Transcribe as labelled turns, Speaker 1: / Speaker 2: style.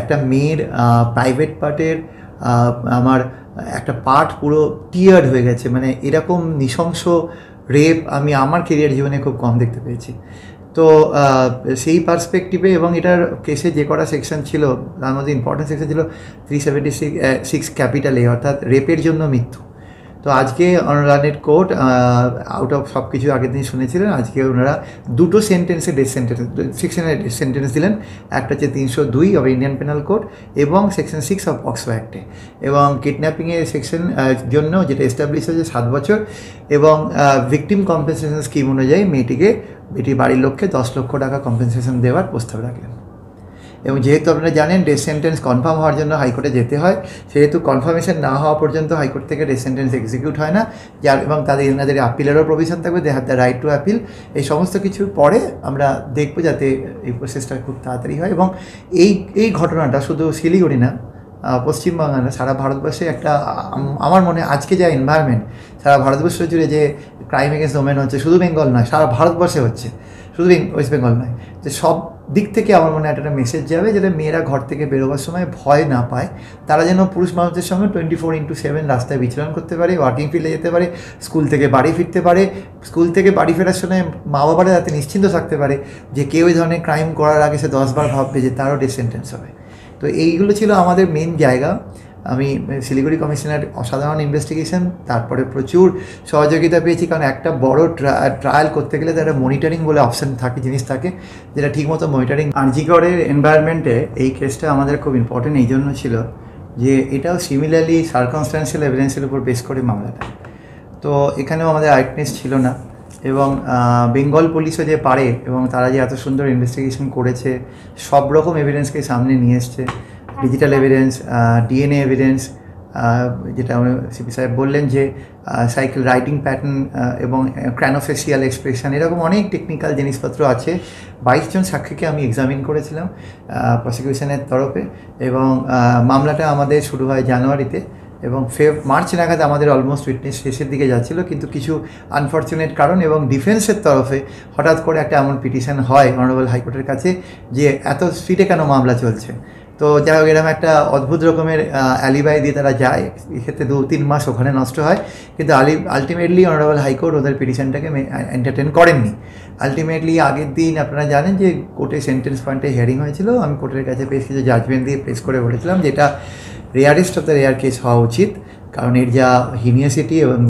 Speaker 1: একটা মেয়ের প্রাইভেট পার্টের আমার একটা পার্ট পুরো টিয়ার্ড হয়ে গেছে, মানে এরকম নৃশংস রেপ আমি আমার কেরিয়ার জীবনে খুব কম দেখতে পেয়েছি। তো সেই পার্সপেক্টিভে এবং এটার কেসে যে কটা সেকশন ছিল তার মধ্যে ইম্পর্টেন্ট সেকশন ছিল 376 ক্যাপিটাল এ, অর্থাৎ রেপের জন্য মৃত্যু। তো আজকে অনারানের কোর্ট আউট অফ সব কিছু আগের দিন শুনেছিলেন, আজকে ওনারা দুটো সেন্টেন্সে ডেথ সেন্টেন্স, সেকশনের ডেথ সেন্টেন্স দিলেন। একটা হচ্ছে 302 অফ ইন্ডিয়ান পেনাল কোড এবং সেকশন 6 অফ পক্সো অ্যাক্টে, এবং কিডন্যাপিংয়ের সেকশন জন্য যেটা এস্টাবলিশ হয়েছে 7 বছর, এবং ভিকটিম কম্পেনসেশন স্কিম অনুযায়ী বেটির বাড়ির লোককে 10 লক্ষ টাকা কম্পেনসেশন দেওয়ার প্রস্তাব রাখলেন। এবং যেহেতু আপনারা জানেন ডেথ সেন্টেন্স কনফার্ম হওয়ার জন্য হাইকোর্টে যেতে হয়, সেহেতু কনফার্মেশন না হওয়া পর্যন্ত হাইকোর্ট থেকে ডেথ সেন্টেন্স এক্সিকিউট হয় না, এবং এনাদের আপিলেরও প্রভিশন থাকবে, they have the right to appeal. এই সমস্ত কিছুর পরে আমরা দেখবো যাতে এই প্রসেসটা খুব তাড়াতাড়ি হয়। এবং এই ঘটনাটা শুধু শিলিগুড়ি না, পশ্চিমবাংলা না, সারা ভারতবর্ষে একটা, আমার মনে আজকে যা এনভায়রনমেন্ট সারা ভারতবর্ষ জুড়ে যে ক্রাইম এগেন্স্ট ওমেন হচ্ছে, শুধু বেঙ্গল নয়, সারা ভারতবর্ষে হচ্ছে, শুধু ওয়েস্ট বেঙ্গল নয়, যে সব দিক থেকে আমার মনে একটা মেসেজ যাবে যাতে মেয়েরা ঘর থেকে বেরোবার সময় ভয় না পায়, তারা যেন পুরুষ মানুষদের সঙ্গে 24/7 রাস্তায় বিচরণ করতে পারে, ওয়ার্কিং ফিল্ডে যেতে পারে, স্কুল থেকে বাড়ি ফিরতে পারে, স্কুল থেকে বাড়ি ফেরার সময় মা বাবারা যাতে নিশ্চিন্ত থাকতে পারে যে কেউ এই ধরনের ক্রাইম করার আগে সে 10 বার ভাববে যে তারও ডেথ সেন্টেন্স হবে। তো এইগুলো ছিল আমাদের মেন জায়গা। আমি শিলিগুড়ি কমিশনের অসাধারণ ইনভেস্টিগেশন, তারপরে প্রচুর সহযোগিতা পেয়েছি, কারণ একটা বড় ট্রায়াল করতে গেলে তার মনিটরিং বলে অপশান থাকে, জিনিস থাকে, যেটা ঠিকমতো মনিটরিং। আরজি করের এনভায়রনমেন্টে এই কেসটা আমাদের খুব ইম্পর্টেন্ট এই জন্য ছিল যে এটাও সিমিলারলি সার্কামস্ট্যান্সিয়াল এভিডেন্সের উপর বেস করে মামলাটা। তো এখানেও আমাদের আইটনেস ছিল না, এবং বেঙ্গল পুলিশও যে পারে এবং তারা যে এত সুন্দর ইনভেস্টিগেশন করেছে, সব রকম এভিডেন্সকে সামনে নিয়ে এসছে, ডিজিটাল এভিডেন্স, ডিএনএ এভিডেন্স, যেটা সিপি সাহেব বললেন যে সাইকেল রাইটিং প্যাটার্ন এবং ক্র্যানোফেসিয়াল এক্সপ্রেশন, এরকম অনেক টেকনিক্যাল জিনিসপত্র আছে। 22 জন সাক্ষীকে আমি এক্সামিন করেছিলাম প্রসিকিউশনের তরফে, এবং মামলাটা আমাদের শুরু হয় জানুয়ারিতে, এবং মার্চ নাগাদ আমাদের অলমোস্ট উইটনেস শেষের দিকে যাচ্ছিলো, কিন্তু কিছু আনফর্চুনেট কারণ এবং ডিফেন্সের তরফে হঠাৎ করে একটা এমন পিটিশন হয় অনারেবল হাইকোর্টের কাছে যে এত স্পিডে কেন মামলা চলছে। তো যাই হোক, এরকম একটা অদ্ভুত রকমের অ্যালিবাই দিয়ে তারা যায়, এক্ষেত্রে 2-3 মাস ওখানে নষ্ট হয়, কিন্তু আলটিমেটলি অনারেবল হাইকোর্ট ওদের পিটিশনটাকে এন্টারটেন করেননি। আলটিমেটলি আগের দিন আপনারা জানেন যে কোর্টে সেন্টেন্স পয়েন্টে হিয়ারিং হয়েছিল, আমি কোর্টের কাছে বেশ কিছু জাজমেন্ট দিয়ে প্রেস করে বলেছিলাম যে এটা rarest of the rare case হওয়া উচিত, কারণ এর যা হিনিয়াসিটি এবং